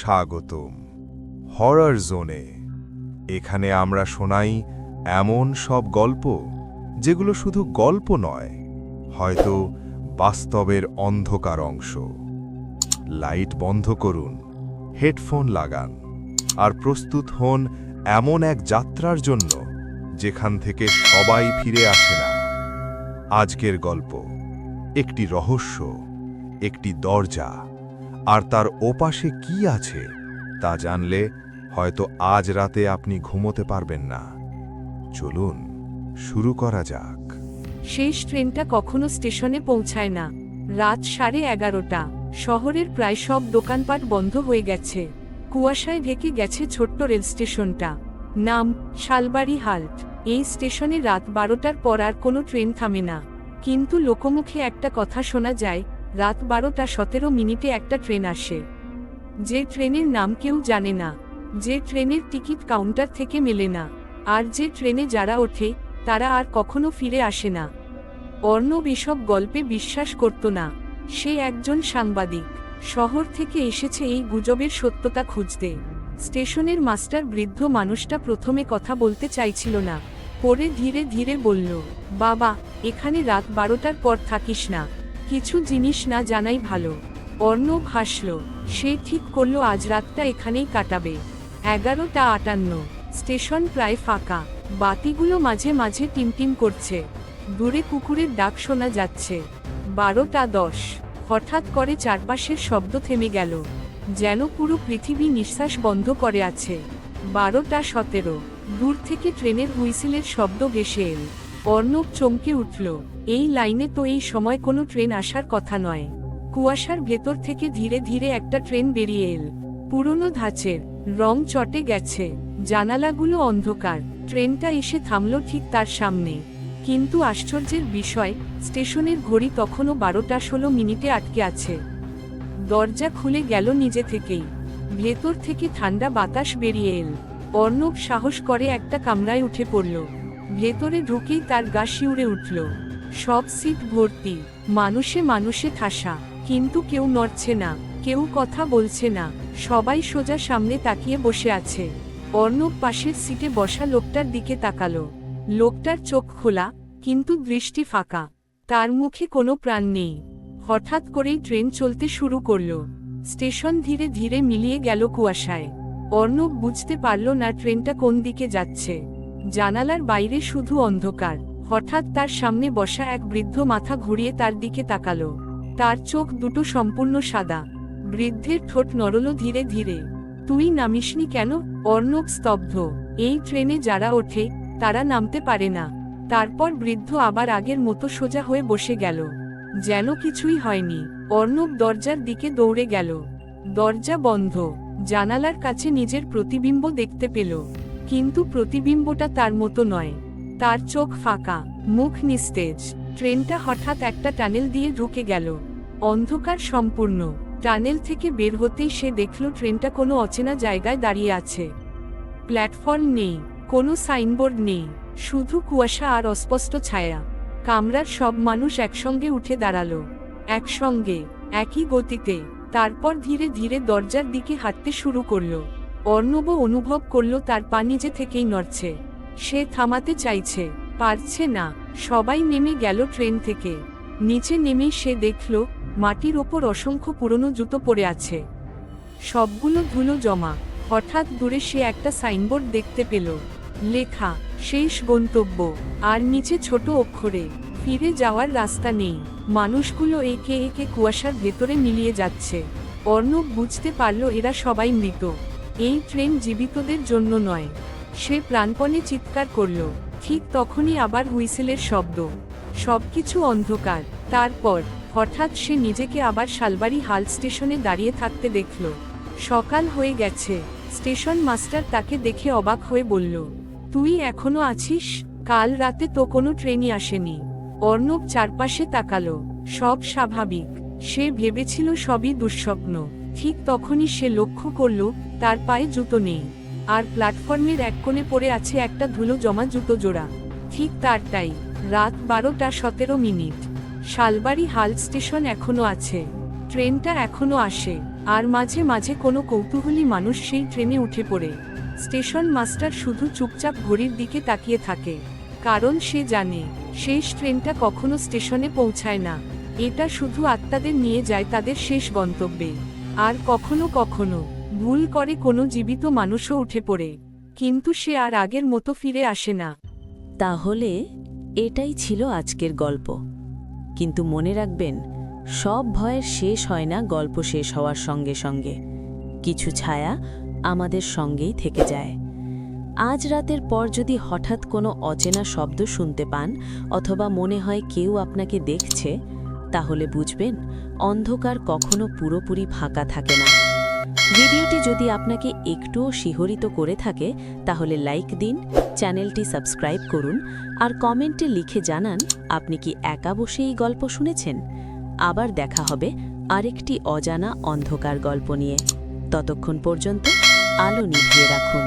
স্বাগতম হরর জোনে। এখানে আমরা শোনাই এমন সব গল্প যেগুলো শুধু গল্প নয়, হয়তো বাস্তবের অন্ধকার অংশ। লাইট বন্ধ করুন, হেডফোন লাগান, আর প্রস্তুত হন এমন এক যাত্রার জন্য যেখান থেকে সবাই ফিরে আসে না। আজকের গল্প একটি রহস্য, একটি দরজা, আর তার ওপাশে কি আছে তা জানলে হয়তো আজ রাতে আপনি ঘুমোতে পারবেন না। চলুন শুরু করা যাক। শেষ ট্রেনটা কখনো স্টেশনে পৌঁছায় না। রাত 11:30। শহরের প্রায় সব দোকানপাট বন্ধ হয়ে গেছে। কুয়াশায় ঢেকে গেছে ছোট্ট রেল স্টেশনটা। নাম শালবাড়ি হাল্ট। এই স্টেশনে রাত 12টার পর আর কোনো ট্রেন থামে না। কিন্তু লোকমুখে একটা কথা শোনা যায়, রাত 12:17 একটা ট্রেন আসে। যে ট্রেনের নাম কেউ জানে না, যে ট্রেনের টিকিট কাউন্টার থেকে মেলে না, আর যে ট্রেনে যারা ওঠে তারা আর কখনো ফিরে আসে না। অর্ণব এসব গল্পে বিশ্বাস করত না। সে একজন সাংবাদিক, শহর থেকে এসেছে এই গুজবের সত্যতা খুঁজতে। স্টেশনের মাস্টার বৃদ্ধ মানুষটা প্রথমে কথা বলতে চাইছিল না, পরে ধীরে ধীরে বলল, বাবা, এখানে রাত 12টার পর থাকিস না, কিছু জিনিস না জানাই ভালো। অর্ণব হাসল। সে ঠিক করল আজ রাতটা এখানেই কাটাবে। 11:58। স্টেশন প্রায় ফাঁকা। বাতিগুলো মাঝে মাঝে টিমটিম করছে। দূরে কুকুরের ডাক শোনা যাচ্ছে। 12:10। হঠাৎ করে চারপাশের শব্দ থেমে গেল, যেন পুরো পৃথিবী নিঃশ্বাস বন্ধ করে আছে। 12:17। দূর থেকে ট্রেনের হুইসেলের শব্দ ভেসে এল। অর্ণব চমকে উঠল। এই লাইনে তো এই সময় কোনো ট্রেন আসার কথা নয়। কুয়াশার ভেতর থেকে ধীরে ধীরে একটা ট্রেন বেরিয়ে এল। পুরনো ধাঁচের, রং চটে গেছে, জানালাগুলো অন্ধকার। ট্রেনটা এসে থামল ঠিক তার সামনে। কিন্তু আশ্চর্যের বিষয়, স্টেশনের ঘড়ি তখনও 12:16 আটকে আছে। দরজা খুলে গেল নিজে থেকেই। ভেতর থেকে ঠান্ডা বাতাস বেরিয়ে এল। অর্ণব সাহস করে একটা কামরায় উঠে পড়ল। ভেতরে ঢুকেই তার গা শিউরে উঠল। সব সিট ভর্তি, মানুষে মানুষে ঠাসা, কিন্তু কেউ নড়ছে না, কেউ কথা বলছে না, সবাই সোজা সামনে তাকিয়ে বসে আছে। অর্ণব পাশের সিটে বসা লোকটার দিকে তাকালো। লোকটার চোখ খোলা, কিন্তু দৃষ্টি ফাঁকা। তার মুখে কোনো প্রাণ নেই। হঠাৎ করেই ট্রেন চলতে শুরু করল। স্টেশন ধীরে ধীরে মিলিয়ে গেল কুয়াশায়। অর্ণব বুঝতে পারল না ট্রেনটা কোন দিকে যাচ্ছে। জানালার বাইরে শুধু অন্ধকার। হঠাৎ তার সামনে বসা এক বৃদ্ধ মাথা ঘুরিয়ে তার দিকে তাকালো। তার চোখ দুটো সম্পূর্ণ সাদা। বৃদ্ধের ঠোঁট নড়ল ধীরে ধীরে। তুই নামিসনি কেন? অর্ণব স্তব্ধ। এই ট্রেনে যারা ওঠে তারা নামতে পারে না। তারপর বৃদ্ধ আবার আগের মতো সোজা হয়ে বসে গেল, যেন কিছুই হয়নি। অর্ণব দরজার দিকে দৌড়ে গেল। দরজা বন্ধ। জানালার কাছে নিজের প্রতিবিম্ব দেখতে পেল, কিন্তু প্রতিবিম্বটা তার মতো নয়। তার চোখ ফাঁকা, মুখ নিস্তেজ। ট্রেনটা হঠাৎ একটা টানেল দিয়ে ঢুকে গেল। অন্ধকার সম্পূর্ণ। টানেল থেকে বের হতেই সে দেখল ট্রেনটা কোনো অচেনা জায়গায় দাঁড়িয়ে আছে। প্ল্যাটফর্ম নেই, কোনো সাইনবোর্ড নেই, শুধু কুয়াশা আর অস্পষ্ট ছায়া। কামরার সব মানুষ একসঙ্গে উঠে দাঁড়ালো, একসঙ্গে, একই গতিতে। তারপর ধীরে ধীরে দরজার দিকে হাঁটতে শুরু করলো। অর্ণব অনুভব করল তার পা নিজে থেকেই নড়ছে। সে থামাতে চাইছে, পারছে না। সবাই নেমে গেল ট্রেন থেকে। নিচে নেমে সে দেখল মাটির ওপর অসংখ্য পুরনো জুতো পড়ে আছে, সবগুলো ধুলো জমা। হঠাৎ দূরে সে একটা সাইনবোর্ড দেখতে পেল, লেখা শেষ গন্তব্য, আর নিচে ছোট অক্ষরে ফিরে যাওয়ার রাস্তা নেই। মানুষগুলো একে একে কুয়াশার ভেতরে মিলিয়ে যাচ্ছে। অর্ণব বুঝতে পারল এরা সবাই মৃত। এই ট্রেন জীবিতদের জন্য নয়। সে প্রাণপণে চিৎকার করল। ঠিক তখনই আবার হুইসেলের শব্দ। সবকিছু অন্ধকার। তারপর হঠাৎ সে নিজেকে আবার শালবাড়ি হাল স্টেশনে দাঁড়িয়ে থাকতে দেখল। সকাল হয়ে গেছে। স্টেশন মাস্টার তাকে দেখে অবাক হয়ে বলল, তুই এখনো আছিস? কাল রাতে তো কোনো ট্রেনই আসেনি। অর্ণব চারপাশে তাকালো। সব স্বাভাবিক। সে ভেবেছিল সবই দুঃস্বপ্ন। ঠিক তখনই সে লক্ষ্য করল তার পায়ে জুতো নেই, আর প্ল্যাটফর্মের এক কোণে পড়ে আছে একটা ধুলো জমা জুতো জোড়া। ঠিক তারটাই। রাত 12:17। শালবাড়ি হাল স্টেশন এখনো আছে। ট্রেনটা এখনো আসে, আর মাঝে মাঝে কোনো কৌতূহলী মানুষ সেই ট্রেনে উঠে পড়ে। স্টেশন মাস্টার শুধু চুপচাপ ঘড়ির দিকে তাকিয়ে থাকে, কারণ সে জানে শেষ ট্রেনটা কখনো স্টেশনে পৌঁছায় না। এটা শুধু আত্মাদের নিয়ে যায় তাদের শেষ গন্তব্যে। আর কখনো কখনো ভুল করে কোনো জীবিত মানুষও উঠে পড়ে, কিন্তু সে আর আগের মতো ফিরে আসে না। তাহলে এটাই ছিল আজকের গল্প। কিন্তু মনে রাখবেন, সব ভয়ের শেষ হয় না গল্প শেষ হওয়ার সঙ্গে সঙ্গে। কিছু ছায়া আমাদের সঙ্গেই থেকে যায়। আজ রাতের পর যদি হঠাৎ কোনো অচেনা শব্দ শুনতে পান অথবা মনে হয় কেউ আপনাকে দেখছে, তাহলে বুঝবেন অন্ধকার কখনো পুরোপুরি ফাঁকা থাকে না। ভিডিওটি যদি আপনাকে একটুও শিহরিত করে থাকে তাহলে লাইক দিন, চ্যানেলটি সাবস্ক্রাইব করুন আর কমেন্টে লিখে জানান আপনি কি একা বসে এই গল্প শুনেছেন। আবার দেখা হবে আরেকটি অজানা অন্ধকার গল্প নিয়ে। ততক্ষণ পর্যন্ত আলো নিভিয়ে রাখুন।